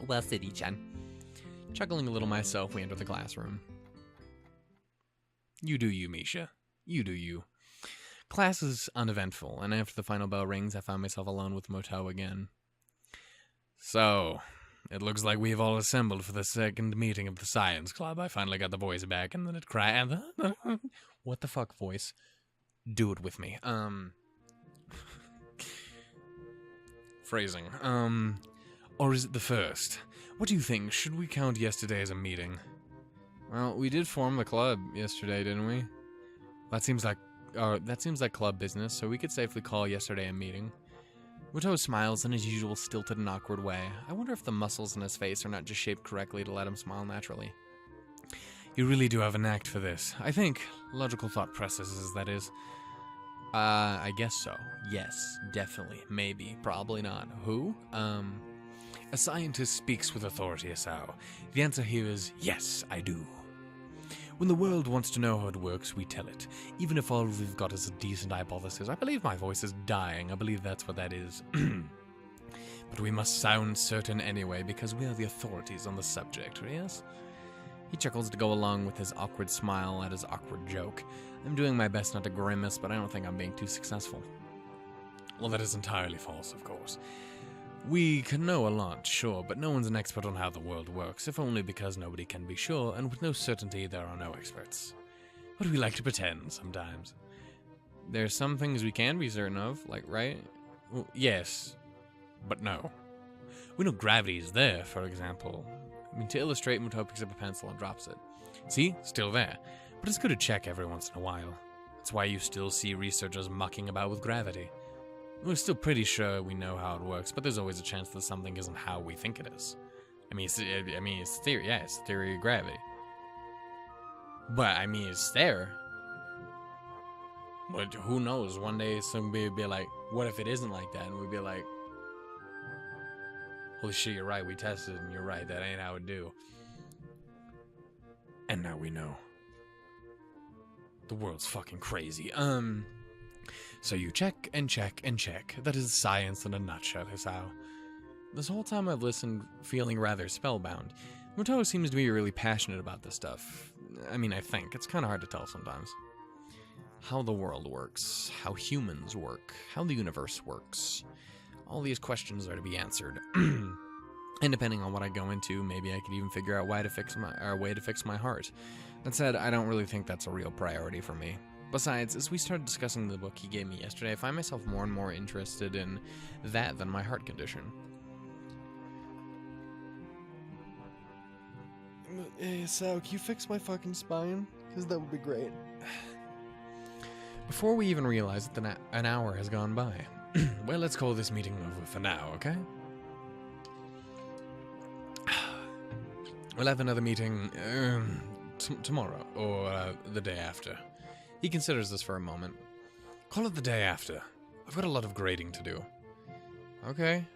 Well, City-chan. Chuckling a little myself, we enter the classroom. You do you, Misha. You do you. Class is uneventful, and after the final bell rings, I find myself alone with Mutou again. So, it looks like we have all assembled for the second meeting of the science club. I finally got the voice back, and then it cried. What the fuck, voice? Do it with me. Phrasing. Or is it the first? What do you think? Should we count yesterday as a meeting? Well, we did form the club yesterday, didn't we? That seems like club business, so we could safely call yesterday a meeting. Mutou smiles in his usual stilted and awkward way. I wonder if the muscles in his face are not just shaped correctly to let him smile naturally. You really do have a knack for this. I think. Logical thought processes, that is. I guess so. Yes, definitely. Maybe. Probably not. Who? A scientist speaks with authority, Asao. The answer here is yes, I do. When the world wants to know how it works, we tell it. Even if all we've got is a decent hypothesis. I believe my voice is dying. I believe that's what that is. But we must sound certain anyway, because we are the authorities on the subject, yes? He chuckles to go along with his awkward smile at his awkward joke. I'm doing my best not to grimace, but I don't think I'm being too successful. Well, that is entirely false, of course. We can know a lot, sure, but no one's an expert on how the world works, if only because nobody can be sure, and with no certainty there are no experts. But we like to pretend, sometimes. There are some things we can be certain of, like, right? Well, yes, but no. We know gravity is there, for example. I mean, to illustrate, Mutou picks up a pencil and drops it. See? Still there. But it's good to check every once in a while. That's why you still see researchers mucking about with gravity. We're still pretty sure we know how it works, but there's always a chance that something isn't how we think it is. I mean, it's theory. Yeah, it's theory of gravity. But, I mean, it's there. But who knows? One day somebody will be like, what if it isn't like that? And we'd be like, holy shit, you're right. We tested and you're right. That ain't how it do. And now we know. The world's fucking crazy. So you check and check and check. That is science in a nutshell, is how. This whole time I've listened feeling rather spellbound. Mutou seems to be really passionate about this stuff. I mean, I think. It's kind of hard to tell sometimes. How the world works, how humans work, how the universe works. All these questions are to be answered. And depending on what I go into, maybe I could even figure out a way to fix my heart. That said, I don't really think that's a real priority for me. Besides, as we started discussing the book he gave me yesterday, I find myself more and more interested in that than my heart condition. Hey, Sal, can you fix my fucking spine? Because that would be great. Before we even realize it, an hour has gone by. Well, let's call this meeting over for now, okay? We'll have another meeting tomorrow, or the day after. He considers this for a moment. Call it the day after. I've got a lot of grading to do. Okay,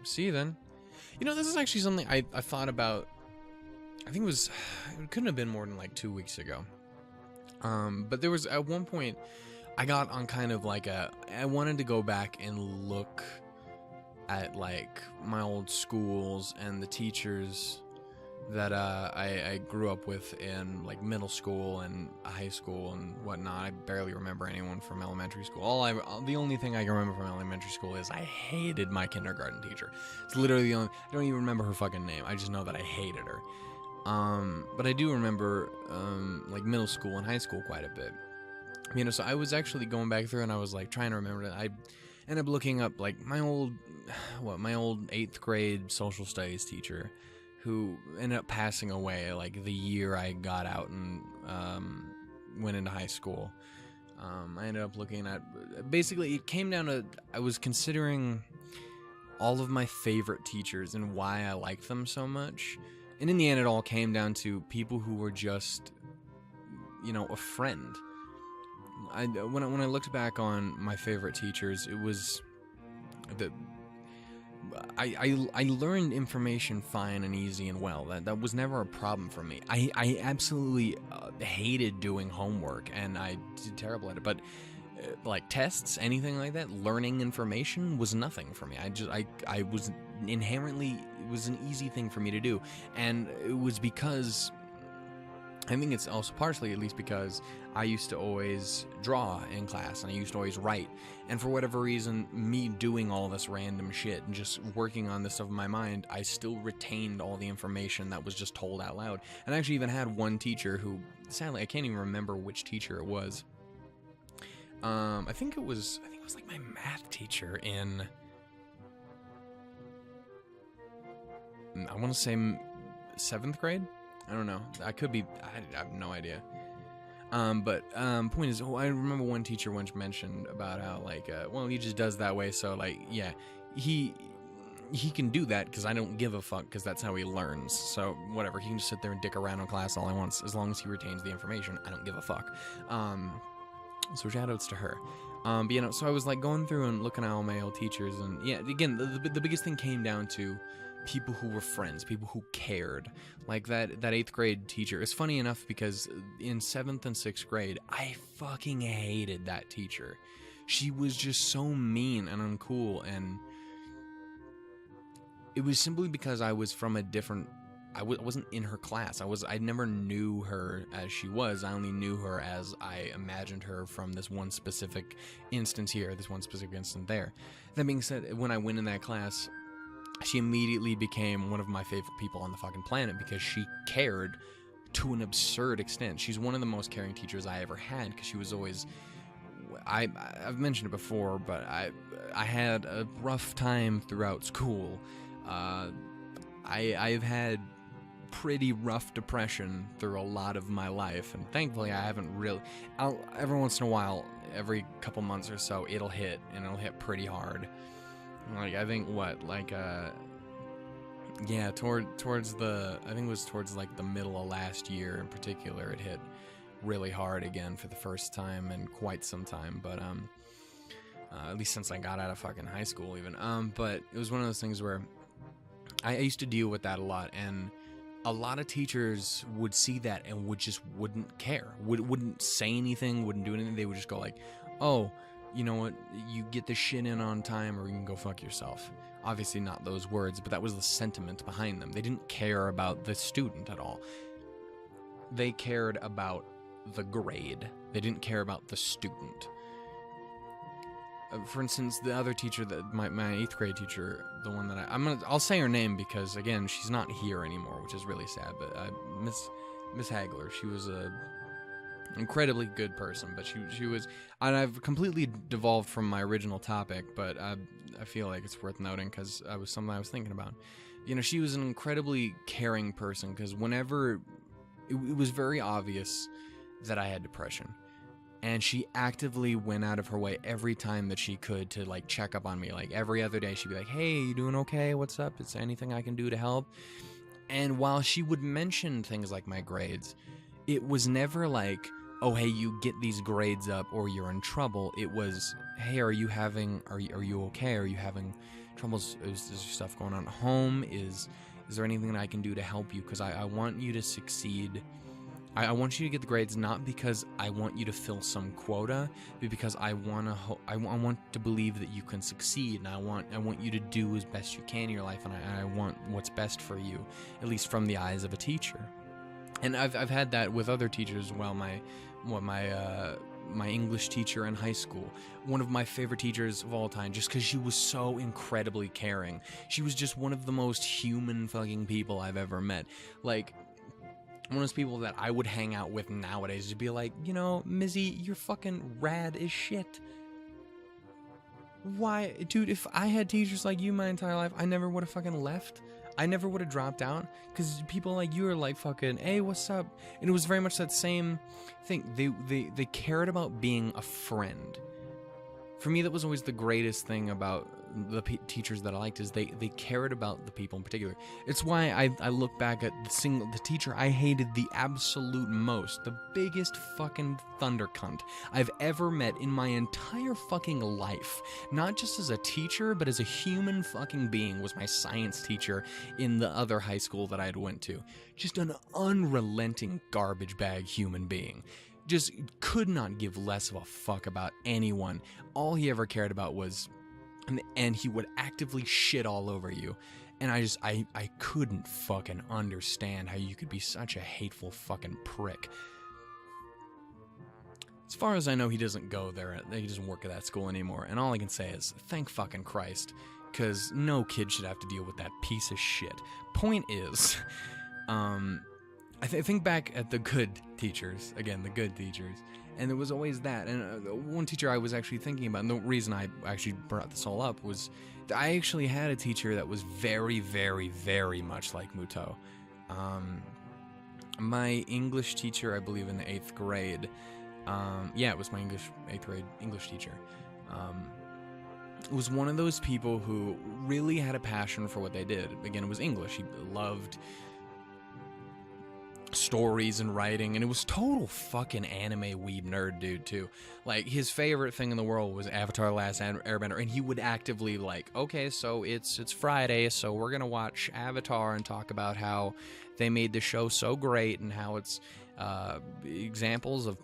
see you then. You know, this is actually something I thought about, I think it couldn't have been more than like 2 weeks ago. But there was, at one point, I got on kind of like I wanted to go back and look at like my old schools and the teachers that I grew up with in like middle school and high school and whatnot. I barely remember anyone from elementary school. The only thing I can remember from elementary school is I hated my kindergarten teacher. It's literally the only. I don't even remember her fucking name. I just know that I hated her. But I do remember like middle school and high school quite a bit. You know, so I was actually going back through and I was like trying to remember that. I ended up looking up like my old 8th grade social studies teacher, who ended up passing away like the year I got out and went into high school. I ended up looking at, basically it came down to, I was considering all of my favorite teachers and why I liked them so much. And in the end, it all came down to people who were just, you know, a friend. When I looked back on my favorite teachers, it was that I learned information fine and easy and well. That was never a problem for me. I absolutely hated doing homework, and I did terrible at it. But like tests, anything like that, learning information was nothing for me. I was inherently, it was an easy thing for me to do. And it was because, I think it's also partially at least because I used to always draw in class and I used to always write. And for whatever reason, me doing all this random shit and just working on this stuff in my mind, I still retained all the information that was just told out loud. And I actually even had one teacher who, sadly, I can't even remember which teacher it was. I think it was like my math teacher in, I want to say 7th grade. I don't know. I could be. I have no idea. Point is, I remember one teacher once mentioned about how like, well, he just does that way. So like, yeah, he can do that because I don't give a fuck because that's how he learns. So whatever, he can just sit there and dick around in class all he wants as long as he retains the information. I don't give a fuck. So shoutouts to her. But you know, so I was like going through and looking at all my old teachers, and yeah, again, the biggest thing came down to people who were friends, people who cared. Like that 8th grade teacher. It's funny enough because in 7th and 6th grade, I fucking hated that teacher. She was just so mean and uncool, and it was simply because I was from a different, I wasn't in her class. I never knew her as she was. I only knew her as I imagined her from this one specific instance here, this one specific instance there. That being said, when I went in that class, she immediately became one of my favorite people on the fucking planet because she cared to an absurd extent. She's one of the most caring teachers I ever had because she was always, I've mentioned it before, but I had a rough time throughout school. I've had pretty rough depression through a lot of my life, and thankfully I haven't really, every once in a while, every couple months or so, it'll hit, and it'll hit pretty hard. Like, I think yeah, towards the, I think it was towards like the middle of last year in particular, it hit really hard again for the first time in quite some time, but at least since I got out of fucking high school even, but it was one of those things where I used to deal with that a lot, and a lot of teachers would see that and wouldn't care, wouldn't say anything, wouldn't do anything. They would just go like, oh, you know what, you get this shit in on time or you can go fuck yourself. Obviously not those words, but that was the sentiment behind them. They didn't care about the student at all. They cared about the grade. They didn't care about the student. For instance, the other teacher, that my 8th grade teacher, the one that I'll say her name because again, she's not here anymore, which is really sad. But Miss Hagler, she was a incredibly good person, but she was, and I've completely devolved from my original topic, but I feel like it's worth noting because it was something I was thinking about. You know, she was an incredibly caring person because whenever it was very obvious that I had depression. And she actively went out of her way every time that she could to, like, check up on me. Like, every other day she'd be like, hey, you doing okay? What's up? Is there anything I can do to help? And while she would mention things like my grades, it was never like, oh, hey, you get these grades up or you're in trouble. It was, hey, are you okay? Are you having troubles? Is there stuff going on at home? Is there anything that I can do to help you? Because I want you to succeed. I want you to get the grades not because I want you to fill some quota, but because I want to believe that you can succeed, and I want you to do as best you can in your life, and I want what's best for you, at least from the eyes of a teacher. And I've had that with other teachers as well. My English teacher in high school, one of my favorite teachers of all time, just because she was so incredibly caring. She was just one of the most human fucking people I've ever met. Like, one of those people that I would hang out with nowadays to be like, you know, Mizzy, you're fucking rad as shit. Why, dude, if I had teachers like you my entire life, I never would have fucking left. I never would have dropped out, because people like you are like fucking, hey, what's up? And it was very much that same thing. They cared about being a friend. For me, that was always the greatest thing about the teachers that I liked, is they cared about the people in particular. It's why I look back at the teacher I hated the absolute most, the biggest fucking thunder cunt I've ever met in my entire fucking life. Not just as a teacher, but as a human fucking being, was my science teacher in the other high school that I had went to. Just an unrelenting garbage bag human being. just could not give less of a fuck about anyone. All he ever cared about was, and he would actively shit all over you. And I couldn't fucking understand how you could be such a hateful fucking prick. As far as I know, he doesn't go there. He doesn't work at that school anymore. And all I can say is, thank fucking Christ. Because no kid should have to deal with that piece of shit. Point is, I think back at the good teachers. Again, the good teachers. And there was always that. And one teacher I was actually thinking about, and the reason I actually brought this all up was, I actually had a teacher that was very, very, very much like Mutou. My English teacher, I believe in the 8th grade, it was my 8th grade English teacher, was one of those people who really had a passion for what they did. Again, it was English. He loved stories and writing, and it was total fucking anime weeb nerd dude too. Like, his favorite thing in the world was Avatar: Last Airbender, and he would actively like, okay, so it's Friday, so we're gonna watch Avatar and talk about how they made the show so great and how it's examples of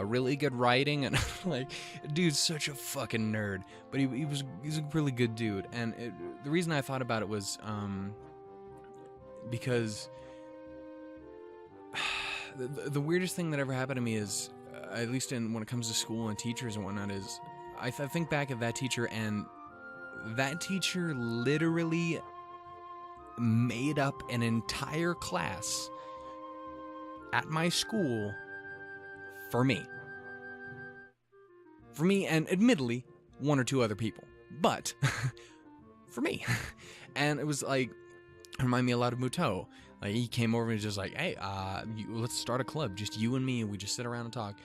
really good writing. And like, dude's such a fucking nerd, but he's a really good dude. And the reason I thought about it was because the weirdest thing that ever happened to me is, at least when it comes to school and teachers and whatnot, is I think back at that teacher, and that teacher literally made up an entire class at my school for me. For me, and admittedly, one or two other people. But for me. And it was like, it reminded me a lot of Mutou. Like, he came over and was just like, hey, let's start a club, just you and me, and we just sit around and talk.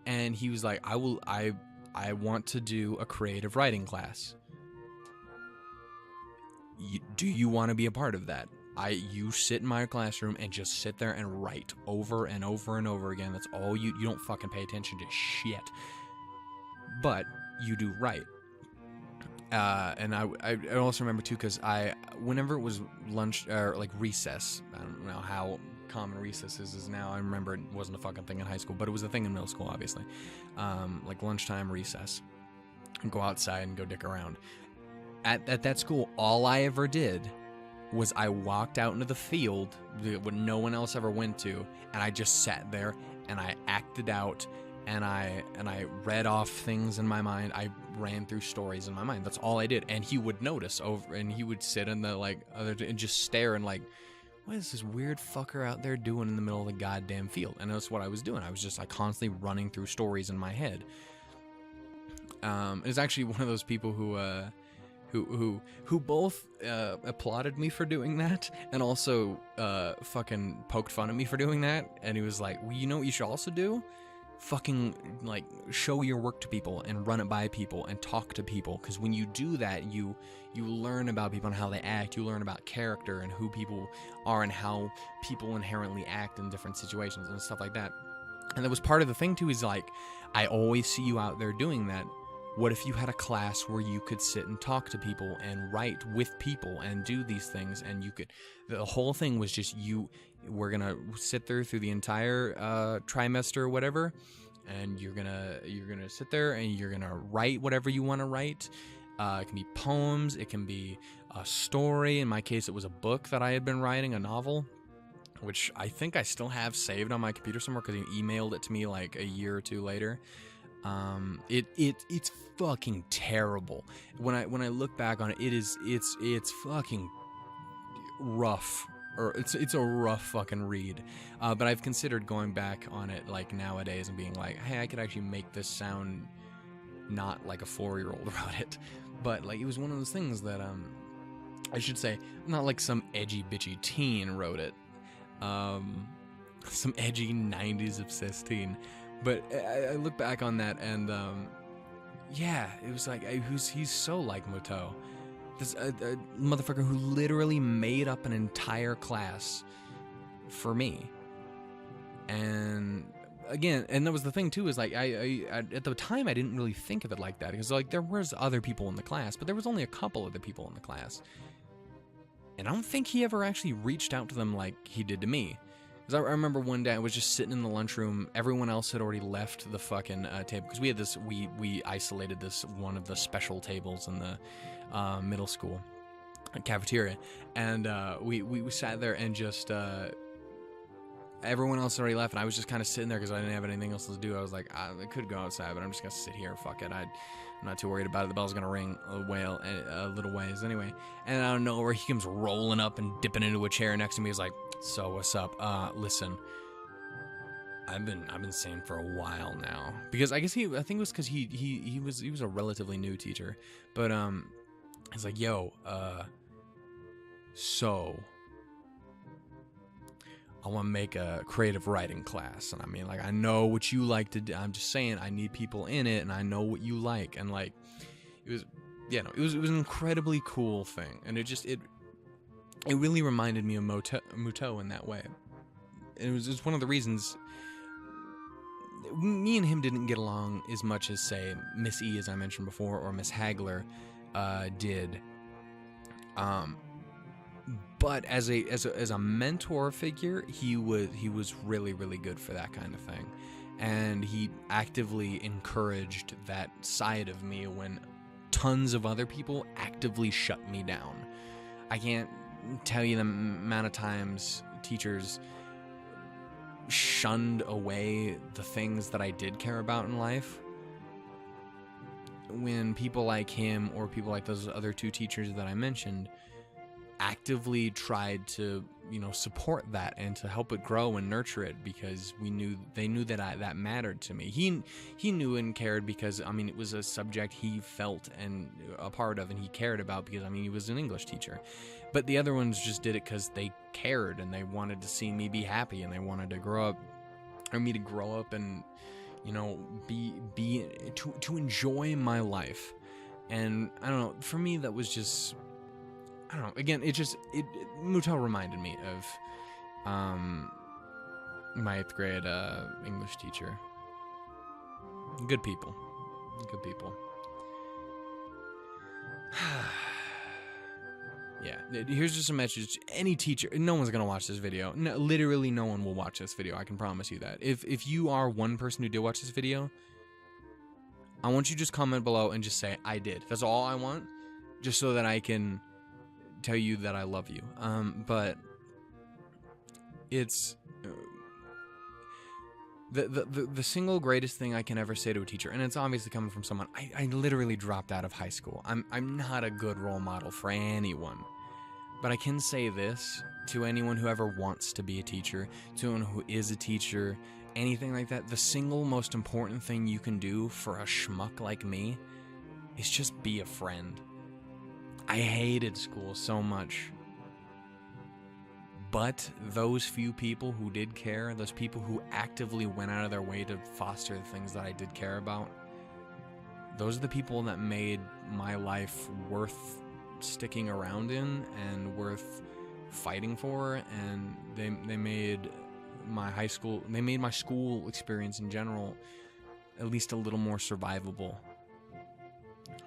And he was like, I want to do a creative writing class. Do you want to be a part of that? You sit in my classroom and just sit there and write over and over and over again. That's all you don't fucking pay attention to shit. But you do write. And I also remember too, because whenever it was lunch or like recess, I don't know how common recess is now. I remember it wasn't a fucking thing in high school, but it was a thing in middle school, obviously. Like lunchtime recess, and go outside and go dick around. At that school, all I ever did was I walked out into the field that no one else ever went to, and I just sat there and I acted out. And I read off things in my mind. I ran through stories in my mind. That's all I did. And he would notice and he would sit in the and just stare and like, what is this weird fucker out there doing in the middle of the goddamn field? And that's what I was doing. I was just constantly running through stories in my head. It was actually one of those people who both applauded me for doing that and also fucking poked fun at me for doing that. And he was like, well, you know what you should also do? Fucking like show your work to people and run it by people and talk to people, because when you do that, you learn about people and how they act. You learn about character and who people are and how people inherently act in different situations and stuff like that. And that was part of the thing too, is like, I always see you out there doing that. What if you had a class where you could sit and talk to people and write with people and do these things, and you could, the whole thing was just we're gonna sit there through the entire trimester or whatever, and you're gonna sit there and you're gonna write whatever you want to write. It can be poems, it can be a story. In my case, it was a book that I had been writing, a novel, which I think I still have saved on my computer somewhere because he emailed it to me like a year or two later. It's fucking terrible. When I look back on it, it's fucking rough, or it's a rough fucking read. But I've considered going back on it like nowadays and being like, hey, I could actually make this sound not like a 4-year-old wrote it. But like, it was one of those things that I should say, not like some edgy bitchy teen wrote it. Some edgy 90s obsessed teen. But I look back on that and, yeah, it was like, he's so like Mutou. This a motherfucker who literally made up an entire class for me. And again, and that was the thing too, is like, I at the time I didn't really think of it like that, because like there was other people in the class, but there was only a couple other people in the class. And I don't think he ever actually reached out to them like he did to me. Because I remember one day I was just sitting in the lunchroom. Everyone else had already left the fucking table. Because we had this, we isolated this one of the special tables in the middle school cafeteria. And we sat there and just, everyone else already left. And I was just kind of sitting there because I didn't have anything else to do. I was like, I could go outside, but I'm just going to sit here. Fuck it. I'm not too worried about it. The bell's going to ring a little ways anyway. And out of nowhere, he comes rolling up and dipping into a chair next to me. He's like, so what's up? Listen, I've been saying for a while now, because I think it was because he was a relatively new teacher, but he's like, yo, so I want to make a creative writing class. And I mean, like, I know what you like to do. I'm just saying, I need people in it, and I know what you like. And like, it was an incredibly cool thing. And it really reminded me of Mutou in that way. And it was one of the reasons me and him didn't get along as much as, say, Miss E, as I mentioned before, or Miss Hagler did. But as a mentor figure, he was really, really good for that kind of thing. And he actively encouraged that side of me when tons of other people actively shut me down. I can't tell you the amount of times teachers shunned away the things that I did care about in life. When people like him or people like those other two teachers that I mentioned actively tried to, support that and to help it grow and nurture it, because they knew that that mattered to me. He knew and cared because, it was a subject he felt and a part of and he cared about, because, he was an English teacher. But the other ones just did it because they cared and they wanted to see me be happy, and they wanted to grow up, or me to grow up and, be to enjoy my life. And I don't know, for me that was just, I don't know. Again, Mutou reminded me of my 8th grade English teacher. Good people. Yeah, here's just a message. Any teacher, no one's gonna watch this video. No, literally no one will watch this video. I can promise you that. If you are one person who did watch this video, I want you to just comment below and just say, I did. That's all I want, just so that I can tell you that I love you. But it's the single greatest thing I can ever say to a teacher, and it's obviously coming from someone, I literally dropped out of high school. I'm not a good role model for anyone, but I can say this to anyone who ever wants to be a teacher, to anyone who is a teacher, anything like that. The single most important thing you can do for a schmuck like me is just be a friend. I hated school so much. But those few people who did care, those people who actively went out of their way to foster the things that I did care about, those are the people that made my life worth sticking around in and worth fighting for. And they made my school experience in general at least a little more survivable.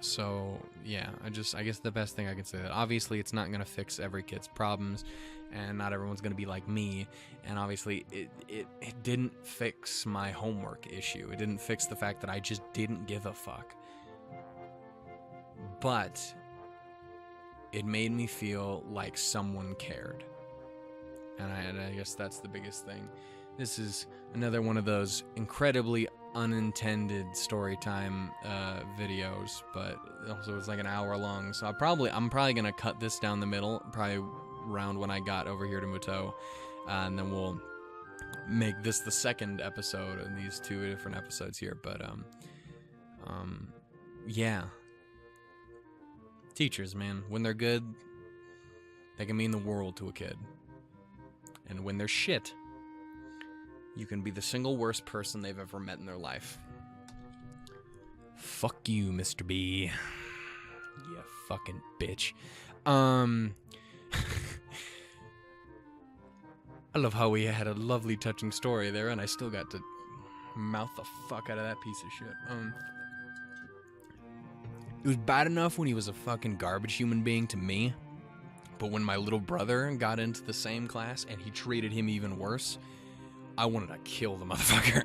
So yeah, I guess the best thing I can say, that obviously it's not going to fix every kid's problems, and not everyone's going to be like me, and obviously it didn't fix my homework issue. It didn't fix the fact that I just didn't give a fuck. But it made me feel like someone cared. And I guess that's the biggest thing. This is another one of those incredibly unintended story time videos, but also it's like an hour long, so I'm probably gonna cut this down the middle, probably around when I got over here to Mutou, and then we'll make this the second episode in these two different episodes here. But yeah, teachers, man, when they're good, they can mean the world to a kid, and when they're shit, you can be the single worst person they've ever met in their life. Fuck you, Mr. B. You fucking bitch. I love how we had a lovely, touching story there, and I still got to mouth the fuck out of that piece of shit. It was bad enough when he was a fucking garbage human being to me, But when my little brother got into the same class and he treated him even worse, I wanted to kill the motherfucker.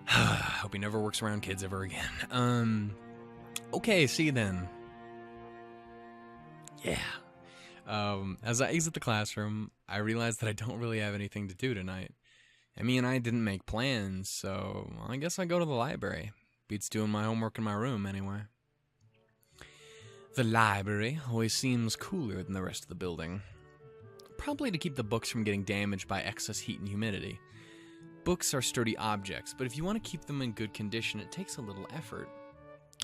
Hope he never works around kids ever again. Okay, see you then. Yeah. As I exit the classroom, I realize that I don't really have anything to do tonight. Emmy and I didn't make plans, so I guess I go to the library. Beats doing my homework in my room, anyway. The library always seems cooler than the rest of the building. Probably to keep the books from getting damaged by excess heat and humidity. Books are sturdy objects, but if you want to keep them in good condition, it takes a little effort.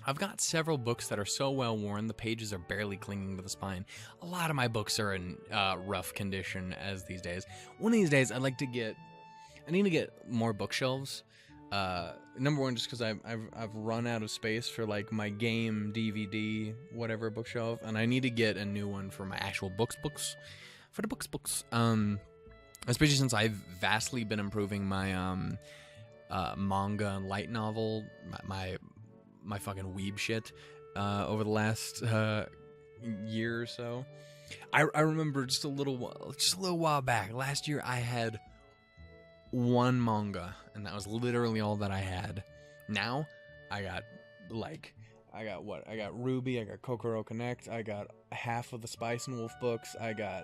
I've got several books that are so well worn, the pages are barely clinging to the spine. A lot of my books are in rough condition as these days. One of these days, I need to get more bookshelves. Number one, just because I've run out of space for like my game, DVD, whatever bookshelf, and I need to get a new one for my actual books. For the books. Especially since I've vastly been improving my manga and light novel, my fucking weeb shit over the last year or so. I remember just a little while back, last year I had one manga, and that was literally all that I had. Now, I got Ruby, I got Kokoro Connect, I got half of the Spice and Wolf books, I got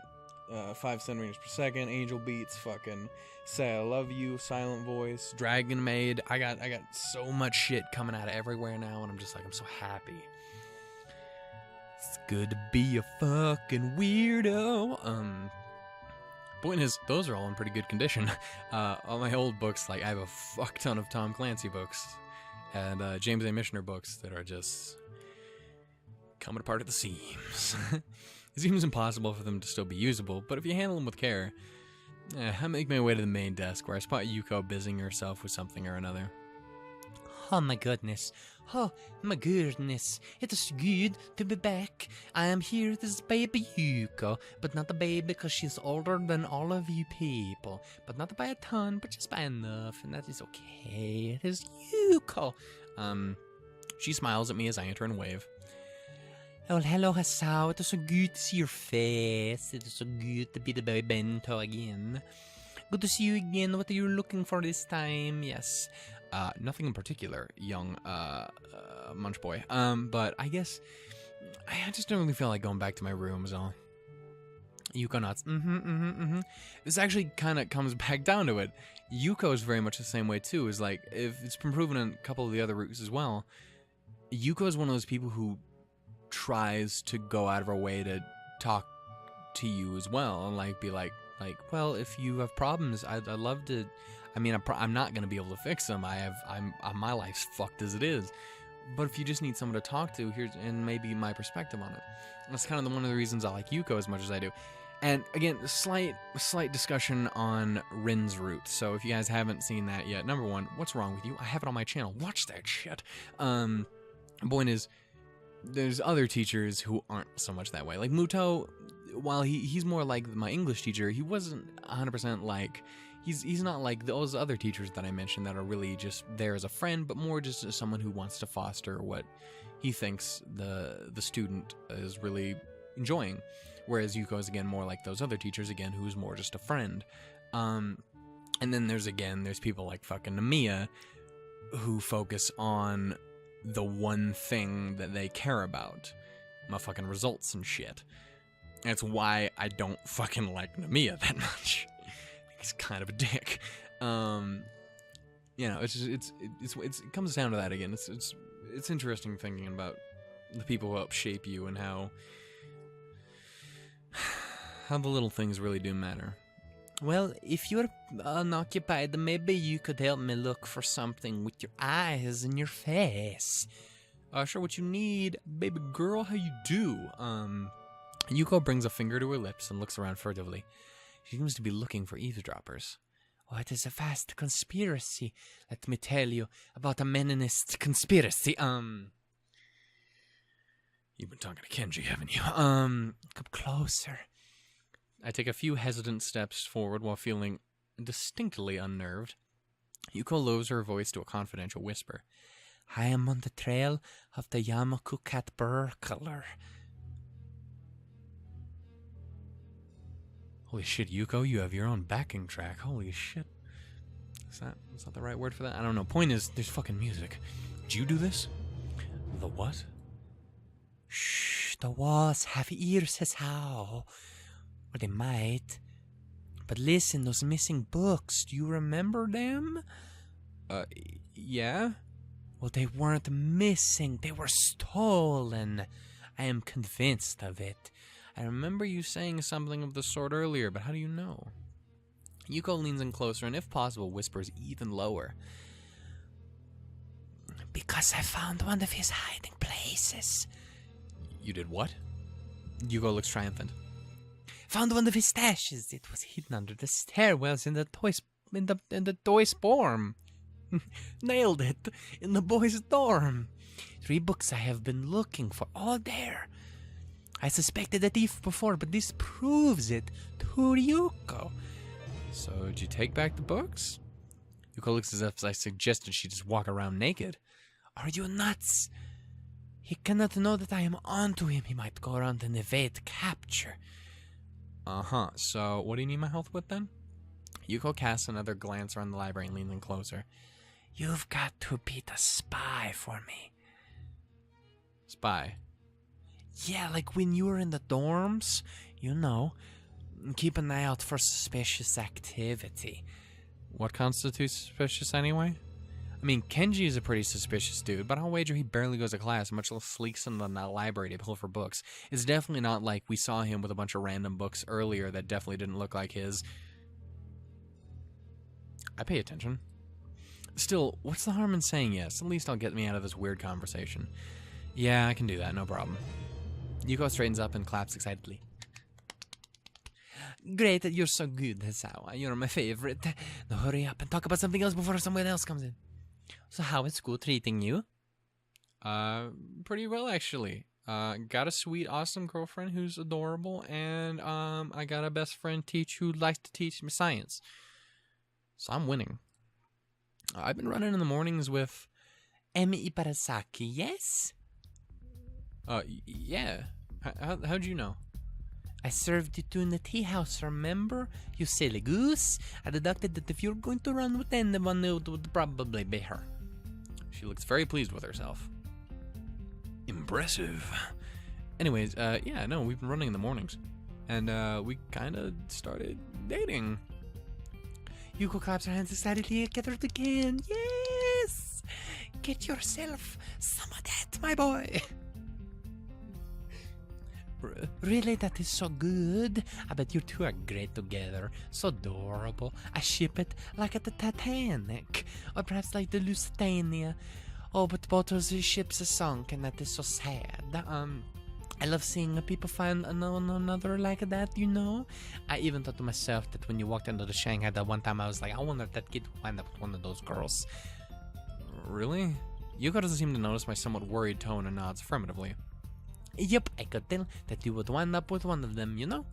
5 centimeters per second, Angel Beats, fucking Say I Love You, Silent Voice, Dragon Maid. I got so much shit coming out of everywhere now, and I'm just like, I'm so happy. It's good to be a fucking weirdo. Point is, those are all in pretty good condition. All my old books, like I have a fuck ton of Tom Clancy books and James A. Michener books that are just coming apart at the seams. It seems impossible for them to still be usable, but if you handle them with care, I make my way to the main desk where I spot Yuko busying herself with something or another. Oh my goodness. Oh my goodness. It is good to be back. I am here with this baby Yuko, but not the baby because she's older than all of you people. But not by a ton, but just by enough, and that is okay. It is Yuko. She smiles at me as I enter and wave. Oh, hello, Hasao. It is so good to see your face. It is so good to be the baby Bento again. Good to see you again. What are you looking for this time? Yes. Nothing in particular, young munch boy. But I guess I just don't really feel like going back to my room, so. Yuko nods. This actually kind of comes back down to it. Yuko is very much the same way too. Is like, if it's been proven in a couple of the other routes as well, Yuko is one of those people who tries to go out of her way to talk to you as well, and like be like, well, if you have problems, I'd love to. I mean, I'm not gonna be able to fix them. My life's fucked as it is. But if you just need someone to talk to, here's and maybe my perspective on it. That's kind of one of the reasons I like Yuko as much as I do. And again, slight discussion on Rin's route. So if you guys haven't seen that yet, number one, what's wrong with you? I have it on my channel. Watch that shit. Point is, there's other teachers who aren't so much that way. Like Mutou, while he's more like my English teacher, he wasn't 100% like. He's not like those other teachers that I mentioned that are really just there as a friend, but more just as someone who wants to foster what he thinks the student is really enjoying. Whereas Yuko is, again, more like those other teachers, again, who's more just a friend. And then there's people like fucking Nomiya who focus on the one thing that they care about. My fucking results and shit. That's why I don't fucking like Nomiya that much. He's kind of a dick. You know, it comes down to that again. It's interesting thinking about the people who help shape you and how the little things really do matter. Well, if you're unoccupied, then maybe you could help me look for something with your eyes and your face. Sure, what you need, baby girl, how you do? Yuko brings a finger to her lips and looks around furtively. She seems to be looking for eavesdroppers. Oh, it is a vast conspiracy. Let me tell you about a meninist conspiracy. You've been talking to Kenji, haven't you? Come closer. I take a few hesitant steps forward while feeling distinctly unnerved. Yuko lowers her voice to a confidential whisper. I am on the trail of the Yamaku cat burglar. Holy shit, Yuko, you have your own backing track. Holy shit. Is that the right word for that? I don't know. Point is, there's fucking music. Did you do this? The what? Shh, the walls have ears as how. Or they might. But listen, those missing books, do you remember them? Yeah? Well, they weren't missing, they were stolen. I am convinced of it. I remember you saying something of the sort earlier, but how do you know? Yuko leans in closer and, if possible, whispers even lower. Because I found one of his hiding places. You did what? Yuko looks triumphant. Found one of his stashes. It was hidden under the stairwells in the toy's dorm. Nailed it. In the boys' dorm. 3 books I have been looking for, all there. I suspected a thief before, but this proves it. To Ryuko. So, did you take back the books? Yuko looks as if I suggested she just walk around naked. Are you nuts? He cannot know that I am onto him. He might go around and evade capture. Uh-huh. So, what do you need my help with, then? Yuko casts another glance around the library and leans in closer. You've got to be the spy for me. Spy? Yeah, like when you were in the dorms, you know, keep an eye out for suspicious activity. What constitutes suspicious anyway? I mean, Kenji is a pretty suspicious dude, but I'll wager he barely goes to class, much less sneaks in the library to pull for books. It's definitely not like we saw him with a bunch of random books earlier that definitely didn't look like his. I pay attention. Still, what's the harm in saying yes? At least I'll get me out of this weird conversation. Yeah, I can do that, no problem. Yuko straightens up and claps excitedly. Great, you're so good, Hasawa. You're my favorite. Now hurry up and talk about something else before someone else comes in. So how is school treating you? Pretty well, actually. Got a sweet, awesome girlfriend who's adorable, and I got a best friend who likes to teach me science. So I'm winning. I've been running in the mornings with Emi Ibarasaki, yes? Yeah. How'd you know? I served you two in the tea house, remember? You silly goose. I deducted that if you're going to run with anyone, it would probably be her. She looks very pleased with herself. Impressive. Anyways, yeah, no, we've been running in the mornings. And, we kinda started dating. Yuko claps her hands excitedly together again. Yes! Get yourself some of that, my boy. Really, that is so good. I bet you two are great together. So adorable. I ship it like at the Titanic. Or perhaps like the Lusitania. Oh, but both those ships are sunk, and that is so sad. I love seeing people find one another like that, you know? I even thought to myself that when you walked into the Shanghai that one time, I was like, I wonder if that kid will wind up with one of those girls. Really? Yuko doesn't seem to notice my somewhat worried tone and nods affirmatively. Yep, I could tell that you would wind up with one of them, you know?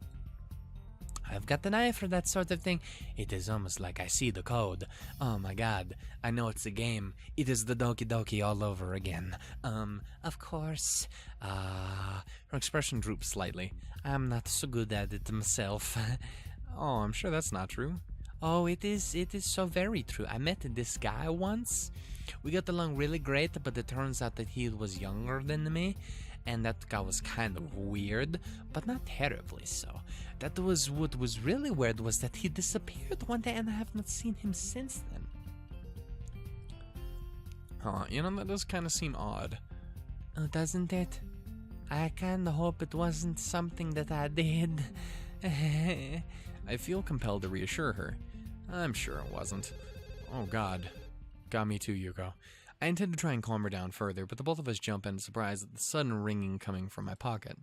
I've got an eye for that sort of thing. It is almost like I see the code. Oh my god, I know it's a game. It is the Doki Doki all over again. Of course. Her expression droops slightly. I'm not so good at it myself. Oh, I'm sure that's not true. Oh, it is so very true. I met this guy once. We got along really great, but it turns out that he was younger than me. And that guy was kind of weird, but not terribly so. That was what was really weird was that he disappeared one day and I have not seen him since then. Huh, you know, that does kind of seem odd. Oh, doesn't it? I kinda hope it wasn't something that I did. I feel compelled to reassure her. I'm sure it wasn't. Oh god. Got me too, Yuko. I intend to try and calm her down further, but the both of us jump in surprise at the sudden ringing coming from my pocket.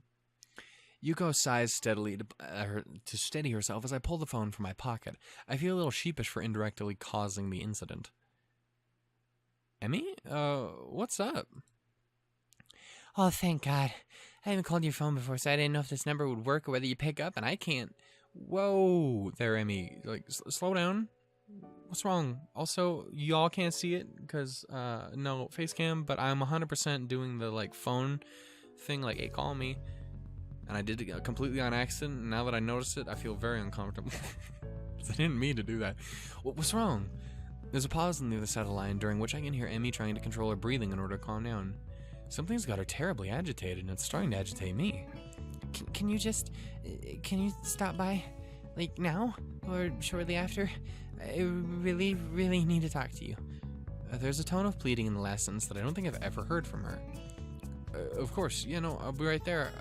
Yuko sighs steadily to steady herself as I pull the phone from my pocket. I feel a little sheepish for indirectly causing the incident. Emmy? What's up? Oh, thank God. I haven't called your phone before, so I didn't know if this number would work or whether you pick up, and I can't. Whoa there, Emmy. Like, slow down. What's wrong? Also, y'all can't see it because, no face cam, but I'm 100% doing the, like, phone thing, like, hey, call me. And I did it completely on accident, and now that I notice it, I feel very uncomfortable. I didn't mean to do that. What's wrong? There's a pause on the other side of the line, during which I can hear Emmy trying to control her breathing in order to calm down. Something's got her terribly agitated, and it's starting to agitate me. Can you stop by, like, now? Or shortly after? I really, really need to talk to you. There's a tone of pleading in the last sentence that I don't think I've ever heard from her. Of course, I'll be right there.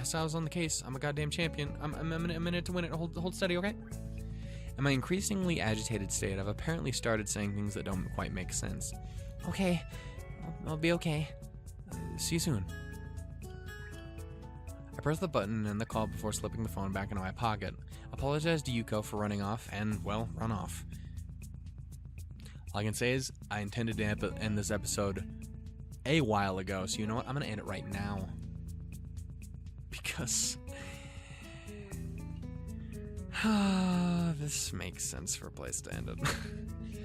Sal's on the case. I'm a goddamn champion. I'm a minute to win it. Hold steady, okay? In my increasingly agitated state, I've apparently started saying things that don't quite make sense. Okay, I'll be okay. See you soon. I press the button and end the call before slipping the phone back into my pocket. Apologize to Yuko for running off and, well, run off. All I can say is I intended to end this episode a while ago, so you know what? I'm going to end it right now. Because this makes sense for a place to end it.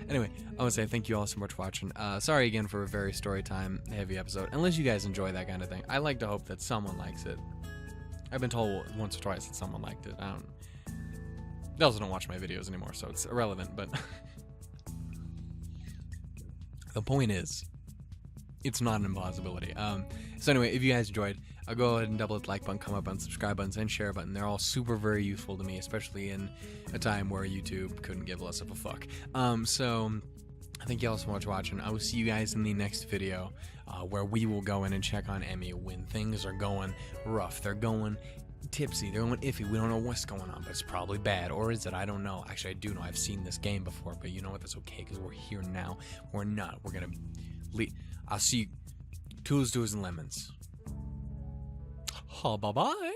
Anyway, I want to say thank you all so much for watching. Sorry again for a very story time heavy episode. Unless you guys enjoy that kind of thing. I like to hope that someone likes it. I've been told once or twice that someone liked it. They also don't watch my videos anymore, so it's irrelevant, but the point is, it's not an impossibility. So anyway, if you guys enjoyed, I'll go ahead and double hit the like button, comment button, subscribe buttons, and share button. They're all super very useful to me, especially in a time where YouTube couldn't give less of a fuck. So thank you all so much for watching. I will see you guys in the next video, where we will go in and check on Emmy when things are going rough. They're going tipsy, they're going iffy. We don't know what's going on, but it's probably bad. Or is it? I don't know. Actually, I do know. I've seen this game before, but you know what? That's okay, because we're here now. We're not. We're gonna leave. I'll see you. Toodles, doodles, and lemons. Oh, bye-bye.